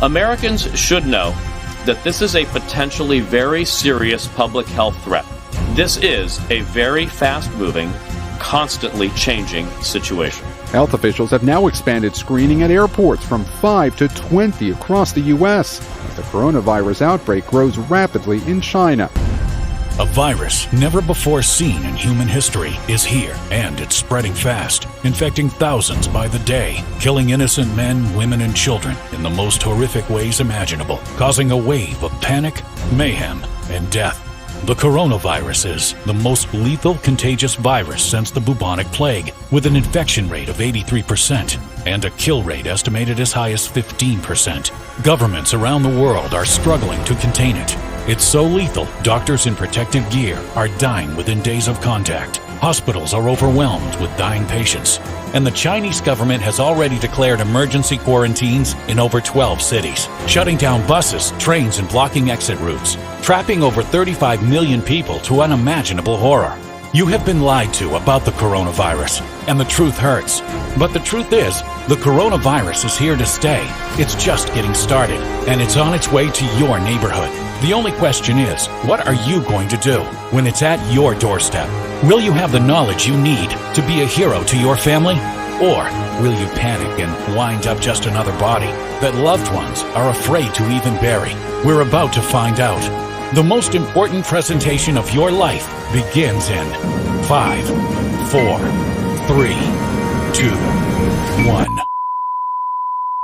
Americans should know that this is a potentially very serious public health threat. This is a very fast-moving, constantly changing situation. Health officials have now expanded screening at airports from 5 to 20 across the U.S. as the coronavirus outbreak grows rapidly in China. A virus never before seen in human history is here, and it's spreading fast, infecting thousands by the day, killing innocent men, women, and children in the most horrific ways imaginable, causing a wave of panic, mayhem, and death. The coronavirus is the most lethal contagious virus since the bubonic plague, with an infection rate of 83% and a kill rate estimated as high as 15%. Governments around the world are struggling to contain it. It's so lethal, doctors in protective gear are dying within days of contact. Hospitals are overwhelmed with dying patients. And the Chinese government has already declared emergency quarantines in over 12 cities, shutting down buses, trains, and blocking exit routes, trapping over 35 million people to unimaginable horror. You have been lied to about the coronavirus, and the truth hurts. But the truth is, the coronavirus is here to stay. It's just getting started, and it's on its way to your neighborhood. The only question is, what are you going to do when it's at your doorstep? Will you have the knowledge you need to be a hero to your family? Or will you panic and wind up just another body that loved ones are afraid to even bury? We're about to find out. The most important presentation of your life begins in 5, 4, 3, 2, 1.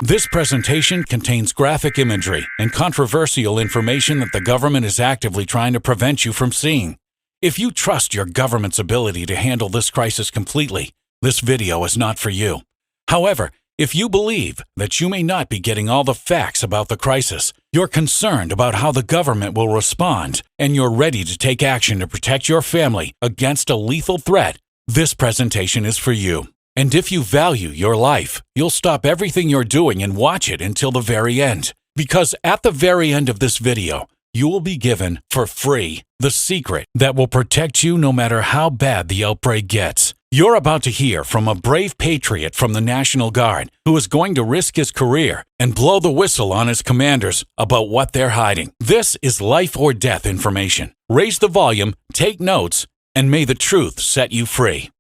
This presentation contains graphic imagery and controversial information that the government is actively trying to prevent you from seeing. If you trust your government's ability to handle this crisis completely, this video is not for you. However, if you believe that you may not be getting all the facts about the crisis, you're concerned about how the government will respond, and you're ready to take action to protect your family against a lethal threat, this presentation is for you. And if you value your life, you'll stop everything you're doing and watch it until the very end. Because at the very end of this video, you will be given, for free, the secret that will protect you no matter how bad the outbreak gets. You're about to hear from a brave patriot from the National Guard who is going to risk his career and blow the whistle on his commanders about what they're hiding. This is life or death information. Raise the volume, take notes, and may the truth set you free.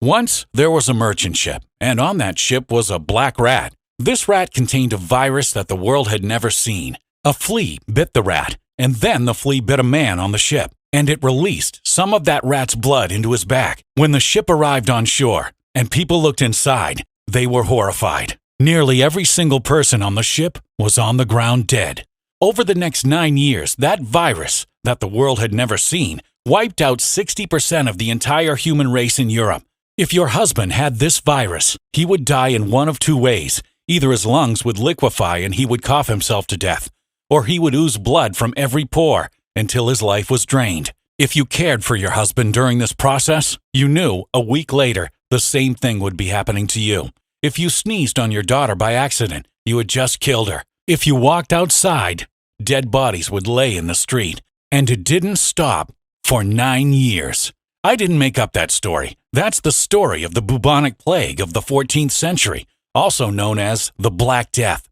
Once, there was a merchant ship, and on that ship was a black rat. This rat contained a virus that the world had never seen. A flea bit the rat, and then the flea bit a man on the ship, and it released some of that rat's blood into his back. When the ship arrived on shore, and people looked inside, they were horrified. Nearly every single person on the ship was on the ground dead. Over the next 9 years, that virus, that the world had never seen, wiped out 60% of the entire human race in Europe. If your husband had this virus, he would die in one of two ways. Either his lungs would liquefy and he would cough himself to death, or he would ooze blood from every pore until his life was drained. If you cared for your husband during this process, you knew a week later the same thing would be happening to you. If you sneezed on your daughter by accident, you had just killed her. If you walked outside, dead bodies would lay in the street. And it didn't stop for 9 years. I didn't make up that story. That's the story of the bubonic plague of the 14th century, also known as the Black Death.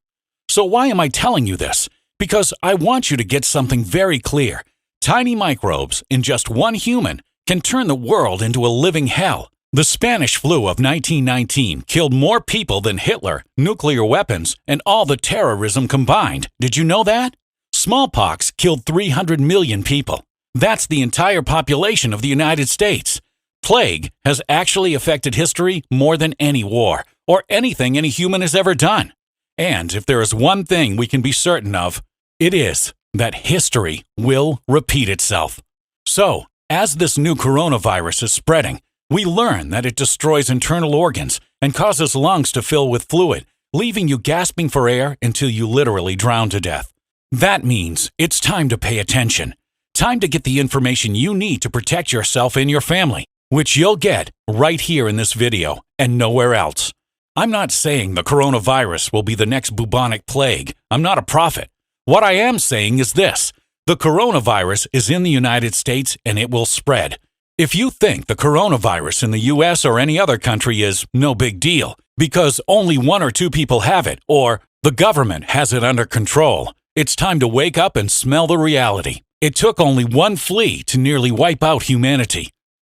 So why am I telling you this? Because I want you to get something very clear. Tiny microbes in just one human can turn the world into a living hell. The Spanish flu of 1919 killed more people than Hitler, nuclear weapons, and all the terrorism combined. Did you know that? Smallpox killed 300 million people. That's the entire population of the United States. Plague has actually affected history more than any war or anything any human has ever done. And if there is one thing we can be certain of, it is that history will repeat itself. So, as this new coronavirus is spreading, we learn that it destroys internal organs and causes lungs to fill with fluid, leaving you gasping for air until you literally drown to death. That means it's time to pay attention. Time to get the information you need to protect yourself and your family, which you'll get right here in this video and nowhere else. I'm not saying the coronavirus will be the next bubonic plague. I'm not a prophet. What I am saying is this: the coronavirus is in the United States and it will spread. If you think the coronavirus in the US or any other country is no big deal because only 1 or 2 people have it, or The government has it under control. It's time to wake up and smell the reality. It took only one flea to nearly wipe out humanity.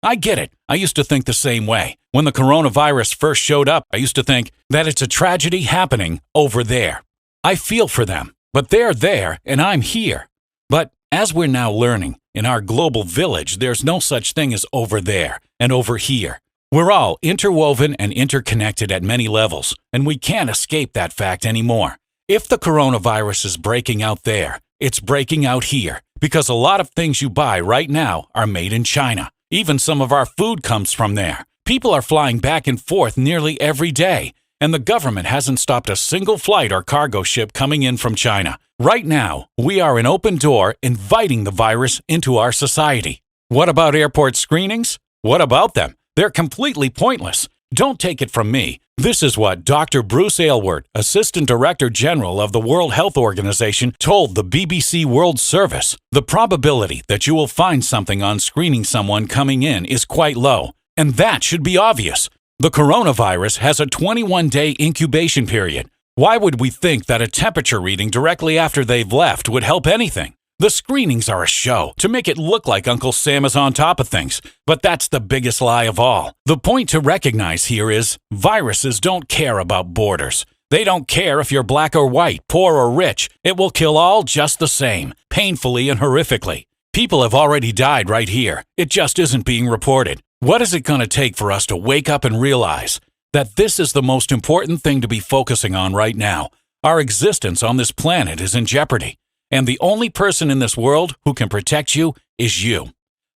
I get it. I used to think the same way. When the coronavirus first showed up, I used to think that it's a tragedy happening over there. I feel for them, but they're there and I'm here. But as we're now learning, in our global village, there's no such thing as over there and over here. We're all interwoven and interconnected at many levels, and we can't escape that fact anymore. If the coronavirus is breaking out there, it's breaking out here, because a lot of things you buy right now are made in China. Even some of our food comes from there. People are flying back and forth nearly every day, and the government hasn't stopped a single flight or cargo ship coming in from China. Right now, we are an open door inviting the virus into our society. What about airport screenings? What about them? They're completely pointless. Don't take it from me. This is what Dr. Bruce Aylward, Assistant Director General of the World Health Organization, told the BBC World Service. The probability that you will find something on screening someone coming in is quite low, and that should be obvious. The coronavirus has a 21-day incubation period. Why would we think that a temperature reading directly after they've left would help anything? The screenings are a show to make it look like Uncle Sam is on top of things, but that's the biggest lie of all. The point to recognize here is viruses don't care about borders. They don't care if you're black or white, poor or rich. It will kill all just the same, painfully and horrifically. People have already died right here. It just isn't being reported. What is it going to take for us to wake up and realize that this is the most important thing to be focusing on right now? Our existence on this planet is in jeopardy. And the only person in this world who can protect you is you.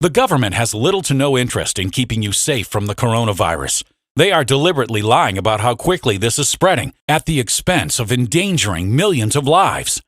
The government has little to no interest in keeping you safe from the coronavirus. They are deliberately lying about how quickly this is spreading at the expense of endangering millions of lives.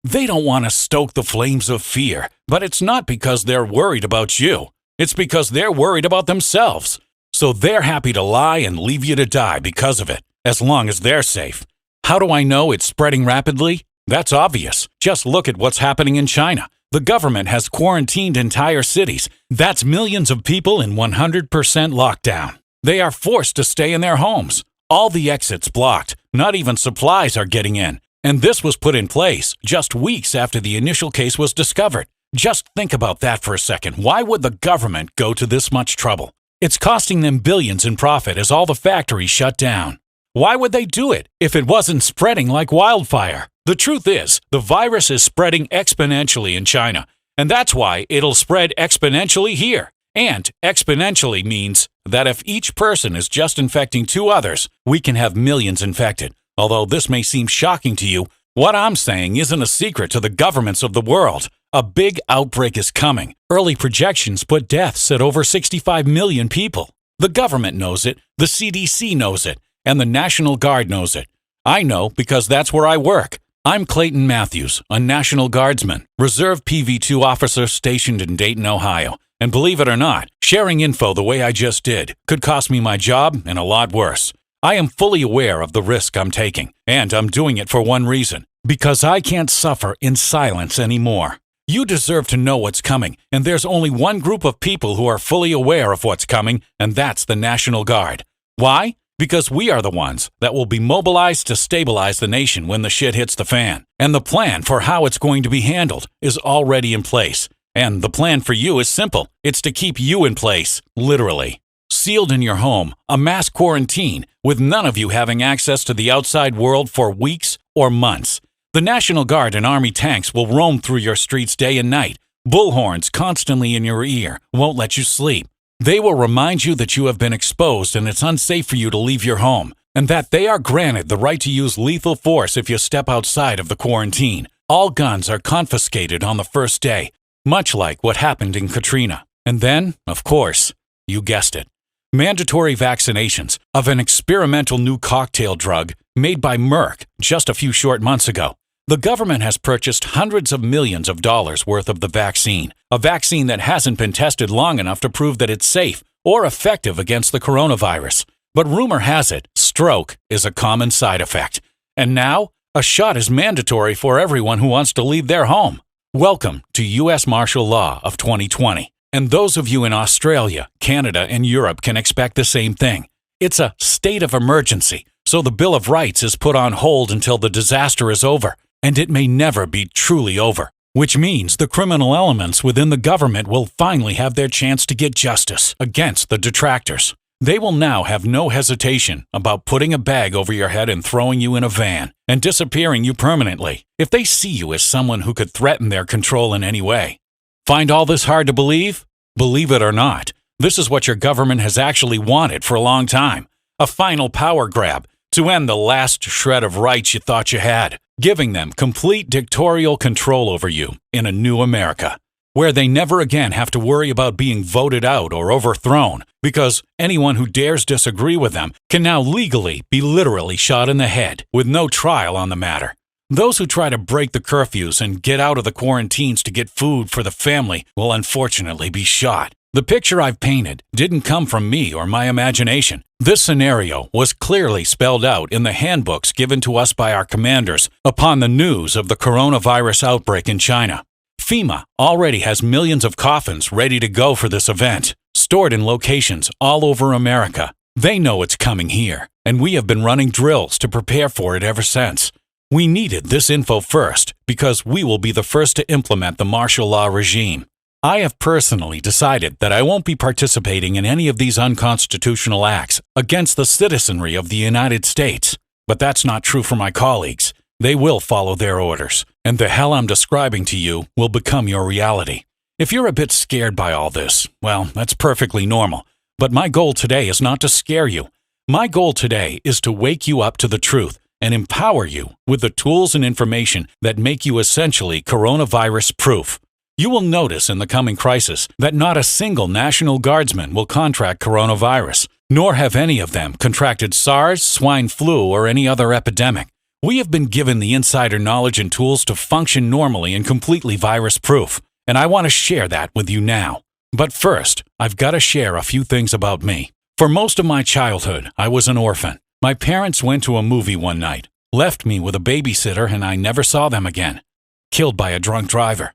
They don't want to stoke the flames of fear, but it's not because they're worried about you. It's because they're worried about themselves. So they're happy to lie and leave you to die because of it, as long as they're safe. How do I know it's spreading rapidly? That's obvious. Just look at what's happening in China. The government has quarantined entire cities. That's millions of people in 100% lockdown. They are forced to stay in their homes. All the exits blocked. Not even supplies are getting in. And this was put in place just weeks after the initial case was discovered. Just think about that for a second. Why would the government go to this much trouble? It's costing them billions in profit as all the factories shut down. Why would they do it if it wasn't spreading like wildfire? The truth is, the virus is spreading exponentially in China, and that's why it'll spread exponentially here. And exponentially means that if each person is just infecting 2 others, we can have millions infected. Although this may seem shocking to you, what I'm saying isn't a secret to the governments of the world. A big outbreak is coming. Early projections put deaths at over 65 million people. The government knows it, the CDC knows it, and the National Guard knows it. I know because that's where I work. I'm Clayton Mathews, a National Guardsman, Reserve PV2 officer stationed in Dayton, Ohio. And believe it or not, sharing info the way I just did could cost me my job and a lot worse. I am fully aware of the risk I'm taking, and I'm doing it for one reason, because I can't suffer in silence anymore. You deserve to know what's coming, and there's only one group of people who are fully aware of what's coming, and that's the National Guard. Why? Because we are the ones that will be mobilized to stabilize the nation when the shit hits the fan. And the plan for how it's going to be handled is already in place. And the plan for you is simple. It's to keep you in place, literally. Sealed in your home, a mass quarantine, with none of you having access to the outside world for weeks or months. The National Guard and Army tanks will roam through your streets day and night. Bullhorns constantly in your ear won't let you sleep. They will remind you that you have been exposed and it's unsafe for you to leave your home, and that they are granted the right to use lethal force if you step outside of the quarantine. All guns are confiscated on the first day, much like what happened in Katrina. And then, of course, you guessed it, mandatory vaccinations of an experimental new cocktail drug made by Merck just a few short months ago. The government has purchased hundreds of millions of dollars worth of the vaccine, a vaccine that hasn't been tested long enough to prove that it's safe or effective against the coronavirus. But rumor has it, stroke is a common side effect. And now, a shot is mandatory for everyone who wants to leave their home. Welcome to U.S. Martial Law of 2020. And those of you in Australia, Canada, and Europe can expect the same thing. It's a state of emergency, So the Bill of Rights is put on hold until the disaster is over, and it may never be truly over, which means the criminal elements within the government will finally have their chance to get justice against the detractors. They will now have no hesitation about putting a bag over your head and throwing you in a van and disappearing you permanently if they see you as someone who could threaten their control in any way. Find all this hard to believe? Believe it or not, this is what your government has actually wanted for a long time. A final power grab to end the last shred of rights you thought you had, giving them complete dictatorial control over you in a new America, where they never again have to worry about being voted out or overthrown, because anyone who dares disagree with them can now legally be literally shot in the head with no trial on the matter. Those who try to break the curfews and get out of the quarantines to get food for the family will unfortunately be shot. The picture I've painted didn't come from me or my imagination. This scenario was clearly spelled out in the handbooks given to us by our commanders upon the news of the coronavirus outbreak in China. FEMA already has millions of coffins ready to go for this event, stored in locations all over America. They know it's coming here, and we have been running drills to prepare for it ever since. We needed this info first because we will be the first to implement the martial law regime. I have personally decided that I won't be participating in any of these unconstitutional acts against the citizenry of the United States. But that's not true for my colleagues. They will follow their orders, and the hell I'm describing to you will become your reality. If you're a bit scared by all this, well, that's perfectly normal. But my goal today is not to scare you. My goal today is to wake you up to the truth and empower you with the tools and information that make you essentially coronavirus-proof. You will notice in the coming crisis that not a single National Guardsman will contract coronavirus, nor have any of them contracted SARS, swine flu, or any other epidemic. We have been given the insider knowledge and tools to function normally and completely virus-proof, and I want to share that with you now. But first, I've got to share a few things about me. For most of my childhood, I was an orphan. My parents went to a movie one night, left me with a babysitter, and I never saw them again. Killed by a drunk driver.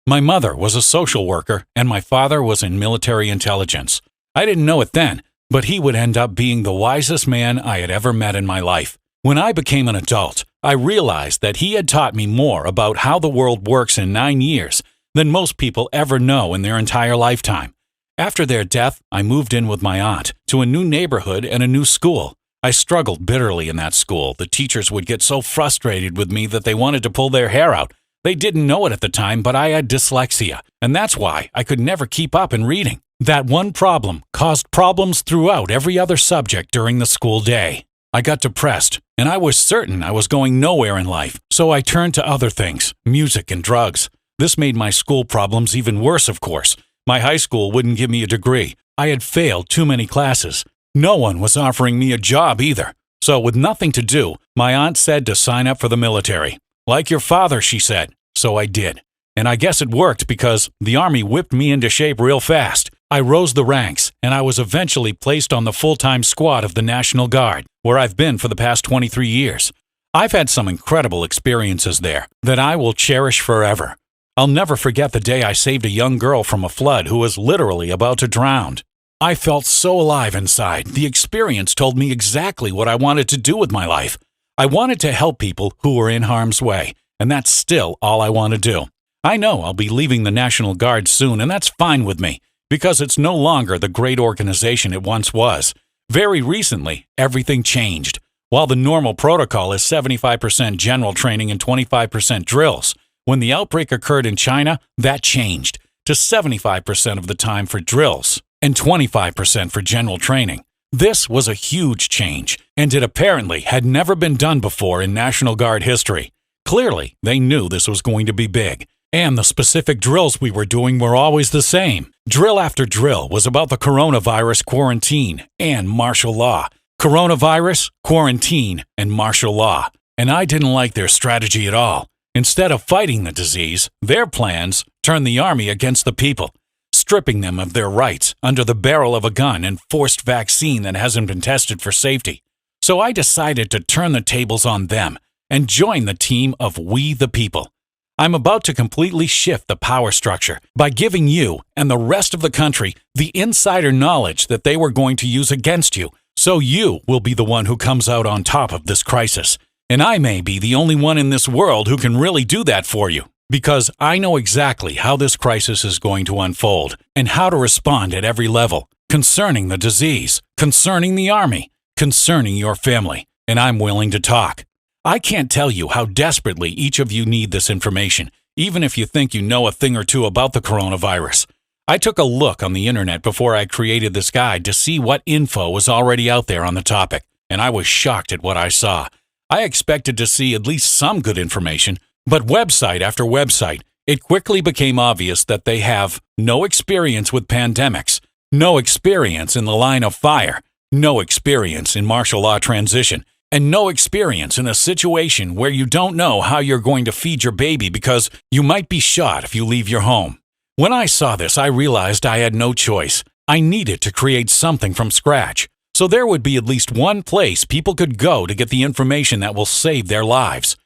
My mother was a social worker, and my father was in military intelligence. I didn't know it then, but he would end up being the wisest man I had ever met in my life. When I became an adult, I realized that he had taught me more about how the world works in 9 years than most people ever know in their entire lifetime. After their death, I moved in with my aunt to a new neighborhood and a new school. I struggled bitterly in that school. The teachers would get so frustrated with me that they wanted to pull their hair out. They didn't know it at the time, but I had dyslexia, and that's why I could never keep up in reading. That one problem caused problems throughout every other subject during the school day. I got depressed, and I was certain I was going nowhere in life, so I turned to other things, music and drugs. This made my school problems even worse, of course. My high school wouldn't give me a degree. I had failed too many classes. No one was offering me a job either. So with nothing to do, my aunt said to sign up for the military. Like your father, she said. So I did. And I guess it worked because the Army whipped me into shape real fast. I rose the ranks, and I was eventually placed on the full-time squad of the National Guard, where I've been for the past 23 years. I've had some incredible experiences there that I will cherish forever. I'll never forget the day I saved a young girl from a flood who was literally about to drown. I felt so alive inside. The experience told me exactly what I wanted to do with my life. I wanted to help people who were in harm's way, and that's still all I want to do. I know I'll be leaving the National Guard soon, and that's fine with me, because it's no longer the great organization it once was. Very recently, everything changed. While the normal protocol is 75% general training and 25% drills, when the outbreak occurred in China, that changed to 75% of the time for drills and 25% for general training. This was a huge change, and it apparently had never been done before in National Guard history. Clearly, they knew this was going to be big, and the specific drills we were doing were always the same. Drill after drill was about the coronavirus, quarantine, and martial law. Coronavirus, quarantine, and martial law. And I didn't like their strategy at all. Instead of fighting the disease, their plans turned the Army against the people, stripping them of their rights under the barrel of a gun and forced vaccine that hasn't been tested for safety. So I decided to turn the tables on them and join the team of We the People. I'm about to completely shift the power structure by giving you and the rest of the country the insider knowledge that they were going to use against you So you will be the one who comes out on top of this crisis. And I may be the only one in this world who can really do that for you, because I know exactly how this crisis is going to unfold and how to respond at every level, concerning the disease, concerning the army, concerning your family, and I'm willing to talk. I can't tell you how desperately each of you need this information, even if you think you know a thing or two about the coronavirus. I took a look on the internet before I created this guide to see what info was already out there on the topic, and I was shocked at what I saw. I expected to see at least some good information, but website after website, it quickly became obvious that they have no experience with pandemics, no experience in the line of fire, no experience in martial law transition, and no experience in a situation where you don't know how you're going to feed your baby because you might be shot if you leave your home. When I saw this, I realized I had no choice. I needed to create something from scratch, so there would be at least one place people could go to get the information that will save their lives.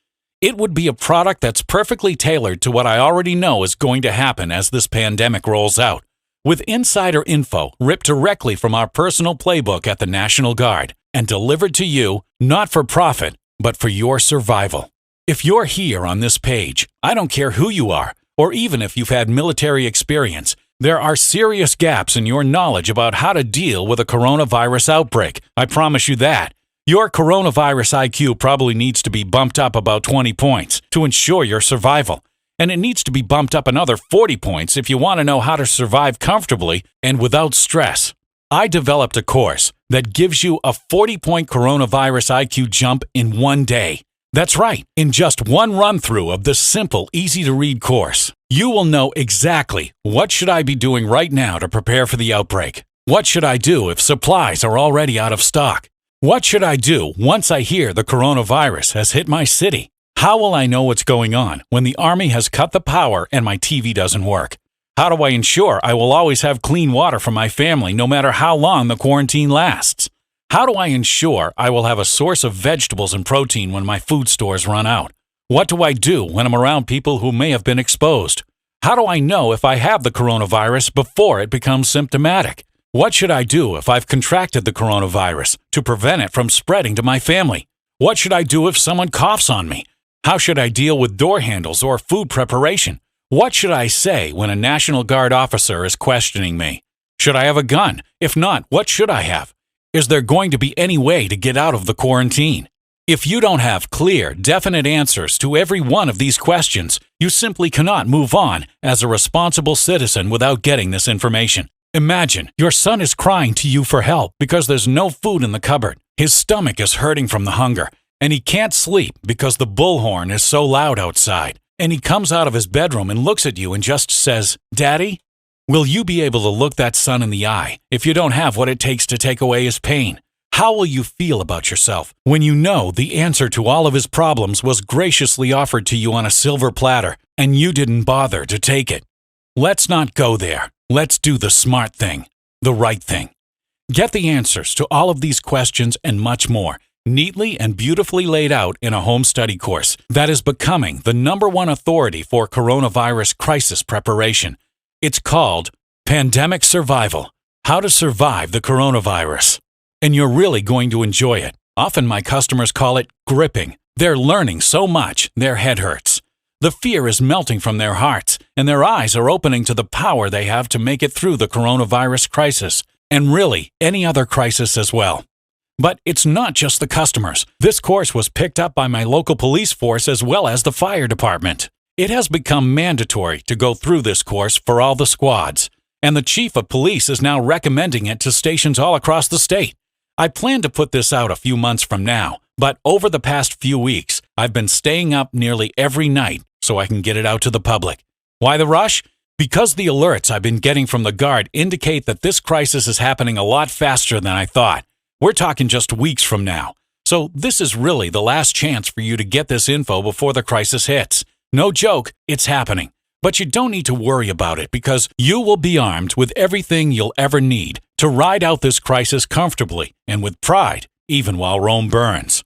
It would be a product that's perfectly tailored to what I already know is going to happen as this pandemic rolls out, with insider info ripped directly from our personal playbook at the National Guard and delivered to you, not for profit, but for your survival. If you're here on this page, I don't care who you are, or even if you've had military experience, there are serious gaps in your knowledge about how to deal with a coronavirus outbreak. I promise you that. Your coronavirus IQ probably needs to be bumped up about 20 points to ensure your survival. And it needs to be bumped up another 40 points if you want to know how to survive comfortably and without stress. I developed a course that gives you a 40-point coronavirus IQ jump in one day. That's right, in just one run-through of this simple, easy-to-read course, you will know exactly what should I be doing right now to prepare for the outbreak. What should I do if supplies are already out of stock? What should I do once I hear the coronavirus has hit my city? How will I know what's going on when the Army has cut the power and my TV doesn't work? How do I ensure I will always have clean water for my family no matter how long the quarantine lasts? How do I ensure I will have a source of vegetables and protein when my food stores run out? What do I do when I'm around people who may have been exposed? How do I know if I have the coronavirus before it becomes symptomatic? What should I do if I've contracted the coronavirus to prevent it from spreading to my family? What should I do if someone coughs on me? How should I deal with door handles or food preparation? What should I say when a National Guard officer is questioning me? Should I have a gun? If not, what should I have? Is there going to be any way to get out of the quarantine? If you don't have clear, definite answers to every one of these questions, you simply cannot move on as a responsible citizen without getting this information. Imagine your son is crying to you for help because there's no food in the cupboard. His stomach is hurting from the hunger, and he can't sleep because the bullhorn is so loud outside. And he comes out of his bedroom and looks at you and just says, "Daddy?" Will you be able to look that son in the eye if you don't have what it takes to take away his pain? How will you feel about yourself when you know the answer to all of his problems was graciously offered to you on a silver platter and you didn't bother to take it? Let's not go there. Let's do the smart thing, the right thing. Get the answers to all of these questions and much more, neatly and beautifully laid out in a home study course that is becoming the #1 authority for coronavirus crisis preparation. It's called Pandemic Survival, How to Survive the Coronavirus. And you're really going to enjoy it. Often my customers call it gripping. They're learning so much, their head hurts. The fear is melting from their hearts, and their eyes are opening to the power they have to make it through the coronavirus crisis, and really any other crisis as well. But it's not just the customers. This course was picked up by my local police force as well as the fire department. It has become mandatory to go through this course for all the squads, and the chief of police is now recommending it to stations all across the state. I plan to put this out a few months from now, but over the past few weeks, I've been staying up nearly every night so I can get it out to the public. Why the rush? Because the alerts I've been getting from the Guard indicate that this crisis is happening a lot faster than I thought. We're talking just weeks from now. So this is really the last chance for you to get this info before the crisis hits. No joke, it's happening. But you don't need to worry about it because you will be armed with everything you'll ever need to ride out this crisis comfortably and with pride, even while Rome burns.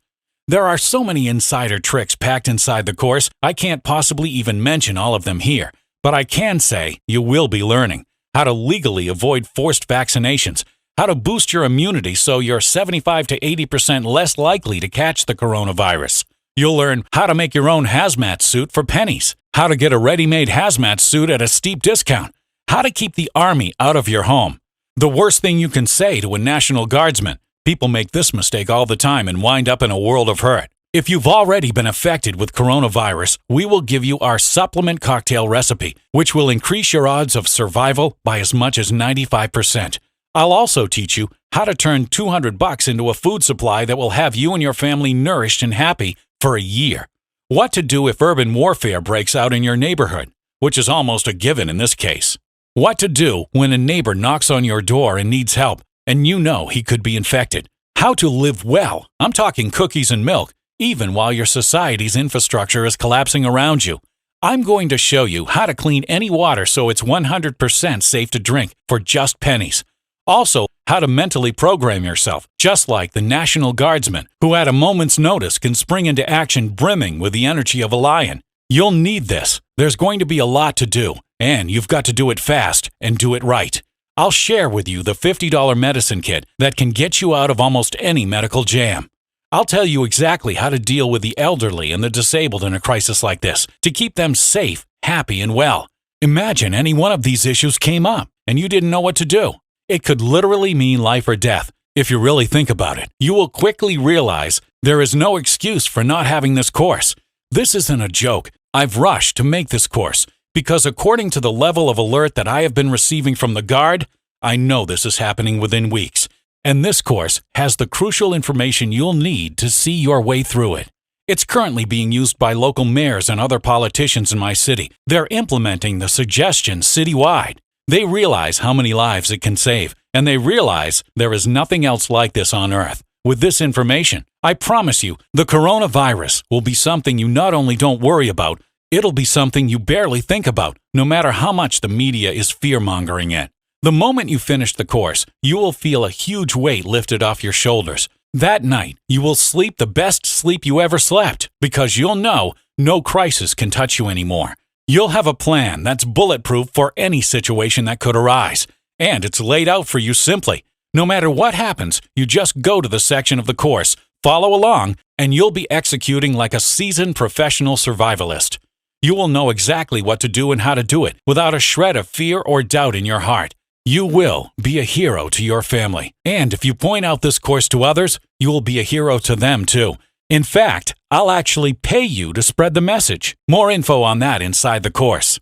There are so many insider tricks packed inside the course, I can't possibly even mention all of them here. But I can say you will be learning how to legally avoid forced vaccinations, how to boost your immunity so you're 75 to 80% less likely to catch the coronavirus. You'll learn how to make your own hazmat suit for pennies, how to get a ready-made hazmat suit at a steep discount, how to keep the Army out of your home. The worst thing you can say to a National Guardsman. People make this mistake all the time and wind up in a world of hurt. If you've already been affected with coronavirus, we will give you our supplement cocktail recipe, which will increase your odds of survival by as much as 95%. I'll also teach you how to turn $200 into a food supply that will have you and your family nourished and happy for a year. What to do if urban warfare breaks out in your neighborhood, which is almost a given in this case. What to do when a neighbor knocks on your door and needs help, and you know he could be infected. How to live well. I'm talking cookies and milk, even while your society's infrastructure is collapsing around you. I'm going to show you how to clean any water so it's 100% safe to drink for just pennies. Also, how to mentally program yourself, just like the National Guardsman, who at a moment's notice can spring into action brimming with the energy of a lion. You'll need this. There's going to be a lot to do, and you've got to do it fast and do it right. I'll share with you the $50 medicine kit that can get you out of almost any medical jam. I'll tell you exactly how to deal with the elderly and the disabled in a crisis like this to keep them safe, happy, and well. Imagine any one of these issues came up and you didn't know what to do. It could literally mean life or death. If you really think about it, you will quickly realize there is no excuse for not having this course. This isn't a joke. I've rushed to make this course because according to the level of alert that I have been receiving from the Guard, I know this is happening within weeks. And this course has the crucial information you'll need to see your way through it. It's currently being used by local mayors and other politicians in my city. They're implementing the suggestions citywide. They realize how many lives it can save, and they realize there is nothing else like this on Earth. With this information, I promise you, the coronavirus will be something you not only don't worry about, it'll be something you barely think about, no matter how much the media is fear-mongering it. The moment you finish the course, you will feel a huge weight lifted off your shoulders. That night, you will sleep the best sleep you ever slept because you'll know no crisis can touch you anymore. You'll have a plan that's bulletproof for any situation that could arise, and it's laid out for you simply. No matter what happens, you just go to the section of the course, follow along, and you'll be executing like a seasoned professional survivalist. You will know exactly what to do and how to do it without a shred of fear or doubt in your heart. You will be a hero to your family. And if you point out this course to others, you will be a hero to them too. In fact, I'll actually pay you to spread the message. More info on that inside the course.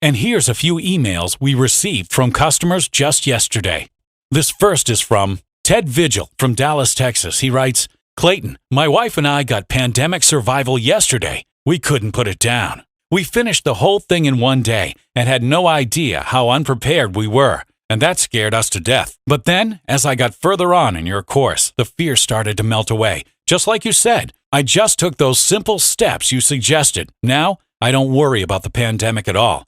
And here's a few emails we received from customers just yesterday. This first is from Ted Vigil from Dallas, Texas. He writes, Clayton, my wife and I got pandemic survival yesterday. We couldn't put it down. We finished the whole thing in one day and had no idea how unprepared we were. And that scared us to death. But then, as I got further on in your course, the fear started to melt away. Just like you said, I just took those simple steps you suggested. Now, I don't worry about the pandemic at all.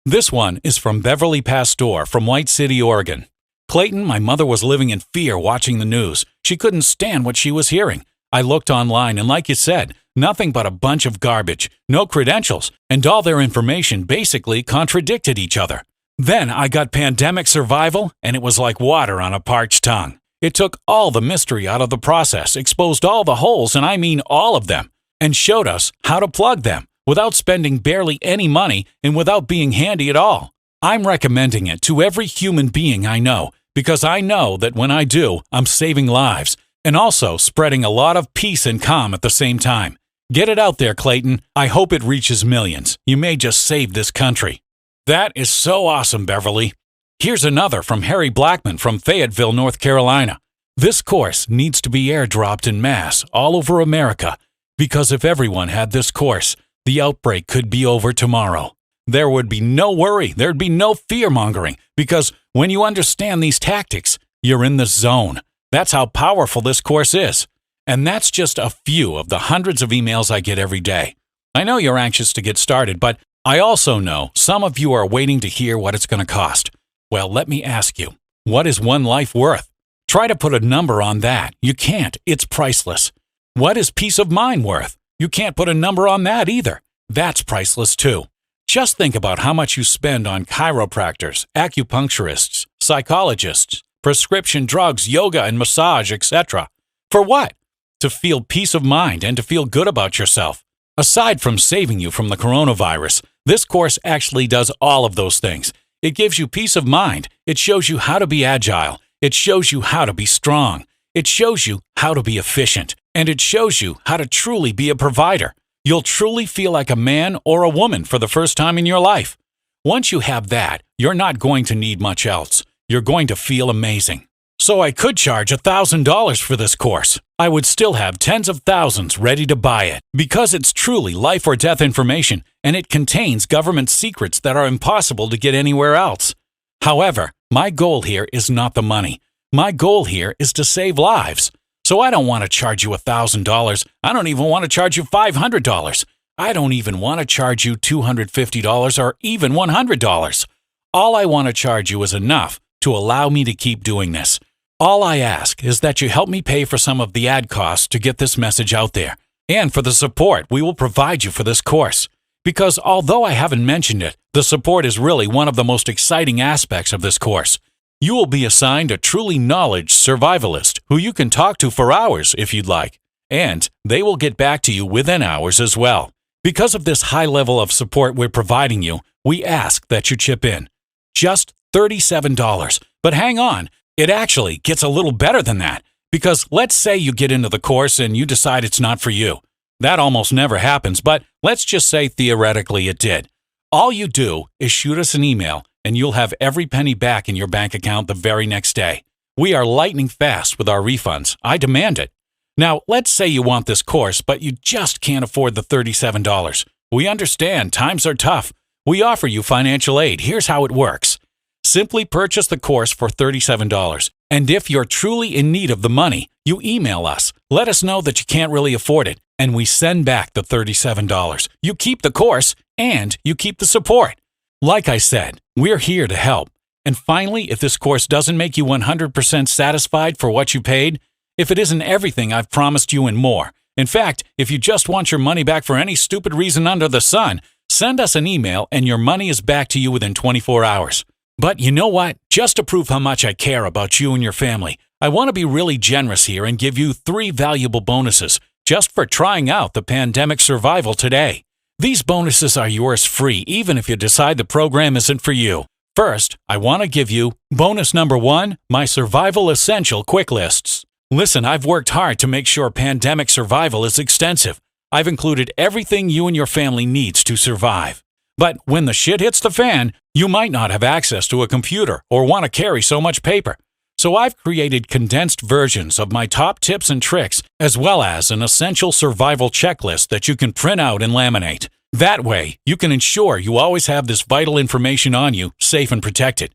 This one is from Beverly Pastor from White City, Oregon. Clayton, my mother was living in fear watching the news. She couldn't stand what she was hearing. I looked online and like you said, nothing but a bunch of garbage, no credentials, and all their information basically contradicted each other. Then I got pandemic survival, and it was like water on a parched tongue. It took all the mystery out of the process, exposed all the holes, and I mean all of them, and showed us how to plug them without spending barely any money and without being handy at all. I'm recommending it to every human being I know because I know that when I do, I'm saving lives and also spreading a lot of peace and calm at the same time. Get it out there, Clayton. I hope it reaches millions. You may just save this country. That is so awesome, Beverly. Here's another from Harry Blackman from Fayetteville, North Carolina. This course needs to be airdropped en masse all over America because if everyone had this course, the outbreak could be over tomorrow. There would be no worry. There'd be no fear-mongering because when you understand these tactics, you're in the zone. That's how powerful this course is. And that's just a few of the hundreds of emails I get every day. I know you're anxious to get started, but I also know some of you are waiting to hear what it's going to cost. Well, let me ask you, what is one life worth? Try to put a number on that. You can't. It's priceless. What is peace of mind worth? You can't put a number on that either. That's priceless too. Just think about how much you spend on chiropractors, acupuncturists, psychologists, prescription drugs, yoga and massage, etc. For what? To feel peace of mind and to feel good about yourself. Aside from saving you from the coronavirus, this course actually does all of those things. It gives you peace of mind. It shows you how to be agile. It shows you how to be strong. It shows you how to be efficient. And it shows you how to truly be a provider. You'll truly feel like a man or a woman for the first time in your life. Once you have that, you're not going to need much else. You're going to feel amazing. So I could charge $1,000 for this course. I would still have tens of thousands ready to buy it because it's truly life or death information and it contains government secrets that are impossible to get anywhere else. However, my goal here is not the money. My goal here is to save lives. So I don't want to charge you $1,000. I don't even want to charge you $500. I don't even want to charge you $250 or even $100. All I want to charge you is enough to allow me to keep doing this. All I ask is that you help me pay for some of the ad costs to get this message out there, and for the support we will provide you for this course. Because although I haven't mentioned it, the support is really one of the most exciting aspects of this course. You will be assigned a truly knowledge survivalist who you can talk to for hours if you'd like, and they will get back to you within hours as well. Because of this high level of support we're providing you, we ask that you chip in. Just $37. But hang on, it actually gets a little better than that. Because let's say you get into the course and you decide it's not for you. That almost never happens, but let's just say theoretically it did. All you do is shoot us an email and you'll have every penny back in your bank account the very next day. We are lightning fast with our refunds. I demand it. Now, let's say you want this course, but you just can't afford the $37. We understand times are tough. We offer you financial aid. Here's how it works. Simply purchase the course for $37. And if you're truly in need of the money, you email us. Let us know that you can't really afford it, and we send back the $37. You keep the course, and you keep the support. Like I said, we're here to help. And finally, if this course doesn't make you 100% satisfied for what you paid, if it isn't everything I've promised you and more, in fact, if you just want your money back for any stupid reason under the sun, send us an email and your money is back to you within 24 hours. But you know what? Just to prove how much I care about you and your family, I want to be really generous here and give you 3 valuable bonuses just for trying out the pandemic survival today. These bonuses are yours free, even if you decide the program isn't for you. First, I want to give you bonus number 1, my survival essential quick lists. Listen, I've worked hard to make sure pandemic survival is extensive. I've included everything you and your family needs to survive. But when the shit hits the fan, you might not have access to a computer or want to carry so much paper. So I've created condensed versions of my top tips and tricks, as well as an essential survival checklist that you can print out and laminate. That way, you can ensure you always have this vital information on you, safe and protected.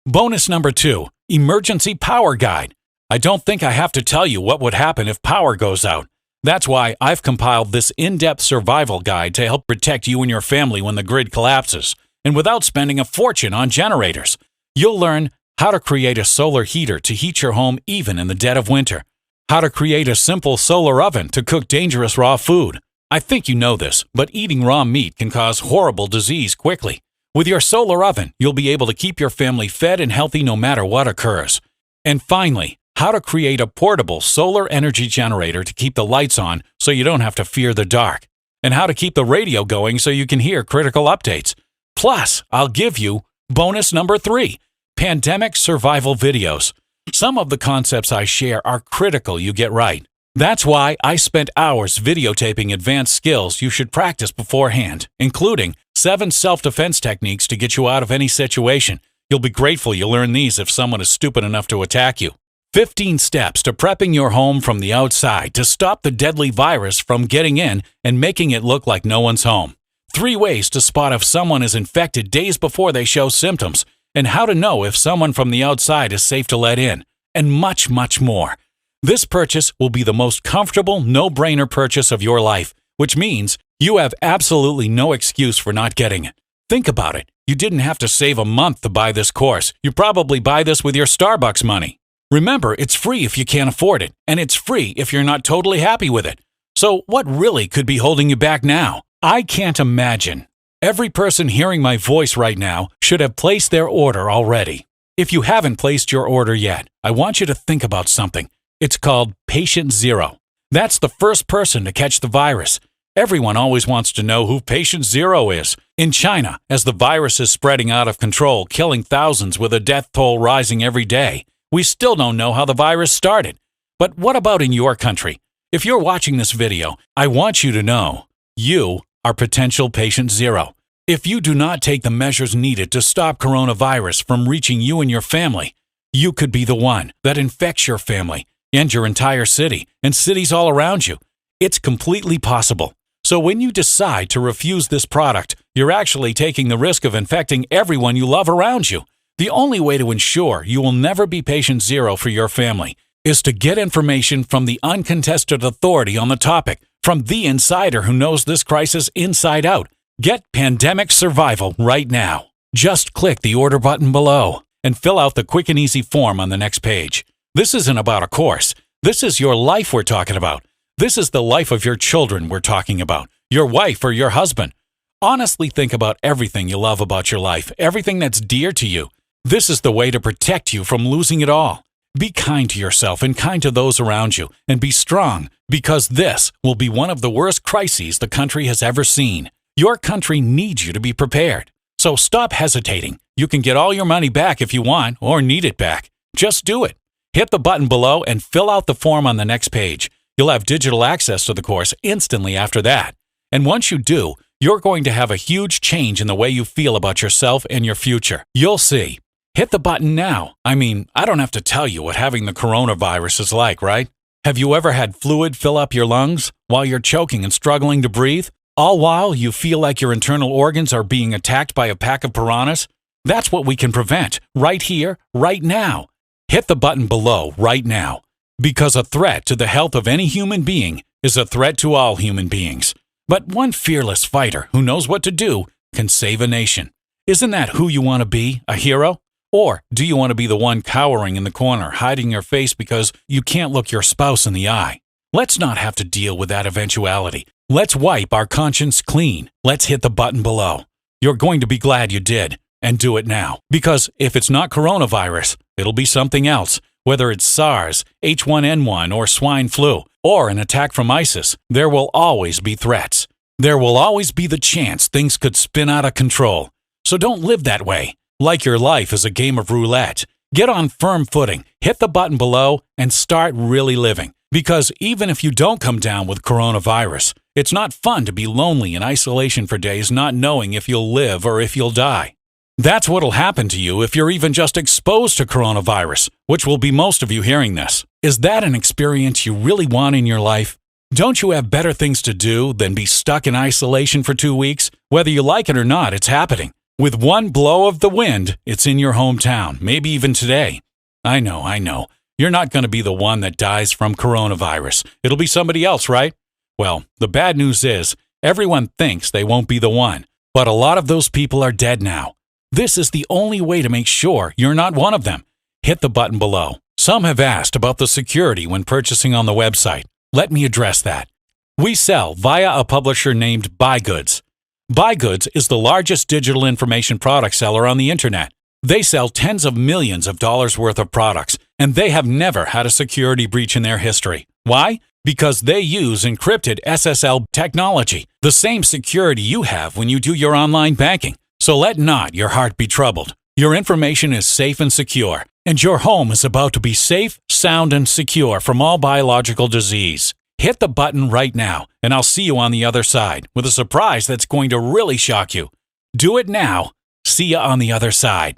Bonus number 2, emergency power guide. I don't think I have to tell you what would happen if power goes out. That's why I've compiled this in-depth survival guide to help protect you and your family when the grid collapses, and without spending a fortune on generators. You'll learn how to create a solar heater to heat your home even in the dead of winter, how to create a simple solar oven to cook dangerous raw food. I think you know this, but eating raw meat can cause horrible disease quickly. With your solar oven, you'll be able to keep your family fed and healthy no matter what occurs. And finally, how to create a portable solar energy generator to keep the lights on so you don't have to fear the dark, and how to keep the radio going so you can hear critical updates. Plus, I'll give you bonus number 3, pandemic survival videos. Some of the concepts I share are critical you get right. That's why I spent hours videotaping advanced skills you should practice beforehand, including 7 self-defense techniques to get you out of any situation. You'll be grateful you learned these if someone is stupid enough to attack you. 15 steps to prepping your home from the outside to stop the deadly virus from getting in and making it look like no one's home. 3 ways to spot if someone is infected days before they show symptoms, and how to know if someone from the outside is safe to let in, and much, much more. This purchase will be the most comfortable, no-brainer purchase of your life, which means you have absolutely no excuse for not getting it. Think about it. You didn't have to save a month to buy this course. You probably buy this with your Starbucks money. Remember, it's free if you can't afford it, and it's free if you're not totally happy with it. So what really could be holding you back now? I can't imagine. Every person hearing my voice right now should have placed their order already. If you haven't placed your order yet, I want you to think about something. It's called Patient Zero. That's the first person to catch the virus. Everyone always wants to know who Patient Zero is. In China, as the virus is spreading out of control, killing thousands with a death toll rising every day, we still don't know how the virus started. But what about in your country? If you're watching this video, I want you to know you are potential Patient Zero. If you do not take the measures needed to stop coronavirus from reaching you and your family, you could be the one that infects your family and your entire city and cities all around you. It's completely possible. So when you decide to refuse this product, you're actually taking the risk of infecting everyone you love around you. The only way to ensure you will never be Patient Zero for your family is to get information from the uncontested authority on the topic, from the insider who knows this crisis inside out. Get Pandemic Survival right now. Just click the order button below and fill out the quick and easy form on the next page. This isn't about a course. This is your life we're talking about. This is the life of your children we're talking about, your wife or your husband. Honestly think about everything you love about your life, everything that's dear to you. This is the way to protect you from losing it all. Be kind to yourself and kind to those around you, and be strong, because this will be one of the worst crises the country has ever seen. Your country needs you to be prepared. So stop hesitating. You can get all your money back if you want, or need it back. Just do it. Hit the button below and fill out the form on the next page. You'll have digital access to the course instantly after that. And once you do, you're going to have a huge change in the way you feel about yourself and your future. You'll see. Hit the button now. I mean, I don't have to tell you what having the coronavirus is like, right? Have you ever had fluid fill up your lungs while you're choking and struggling to breathe? All while you feel like your internal organs are being attacked by a pack of piranhas? That's what we can prevent, right here, right now. Hit the button below right now. Because a threat to the health of any human being is a threat to all human beings. But one fearless fighter who knows what to do can save a nation. Isn't that who you want to be, a hero? Or do you want to be the one cowering in the corner, hiding your face because you can't look your spouse in the eye? Let's not have to deal with that eventuality. Let's wipe our conscience clean. Let's hit the button below. You're going to be glad you did, and do it now. Because if it's not coronavirus, it'll be something else. Whether it's SARS, H1N1, or swine flu, or an attack from ISIS, there will always be threats. There will always be the chance things could spin out of control. So don't live that way, like your life is a game of roulette. Get on firm footing, hit the button below, and start really living. Because even if you don't come down with coronavirus, it's not fun to be lonely in isolation for days not knowing if you'll live or if you'll die. That's what'll happen to you if you're even just exposed to coronavirus, which will be most of you hearing this. Is that an experience you really want in your life? Don't you have better things to do than be stuck in isolation for 2 weeks? Whether you like it or not, it's happening. With one blow of the wind, it's in your hometown, maybe even today. I know. You're not going to be the one that dies from coronavirus. It'll be somebody else, right? Well, the bad news is, everyone thinks they won't be the one, but a lot of those people are dead now. This is the only way to make sure you're not one of them. Hit the button below. Some have asked about the security when purchasing on the website. Let me address that. We sell via a publisher named BuyGoods. BuyGoods is the largest digital information product seller on the internet. They sell tens of millions of dollars worth of products, and they have never had a security breach in their history. Why? Because they use encrypted SSL technology, the same security you have when you do your online banking. So let not your heart be troubled. Your information is safe and secure, and your home is about to be safe, sound, and secure from all biological disease. Hit the button right now, and I'll see you on the other side with a surprise that's going to really shock you. Do it now. See you on the other side.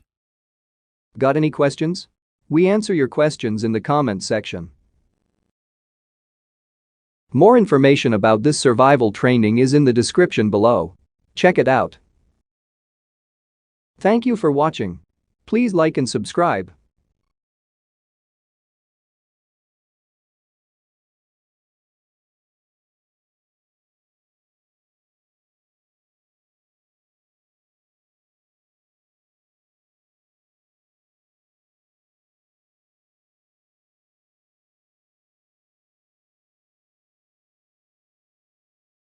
Got any questions? We answer your questions in the comment section. More information about this survival training is in the description below. Check it out. Thank you for watching. Please like and subscribe.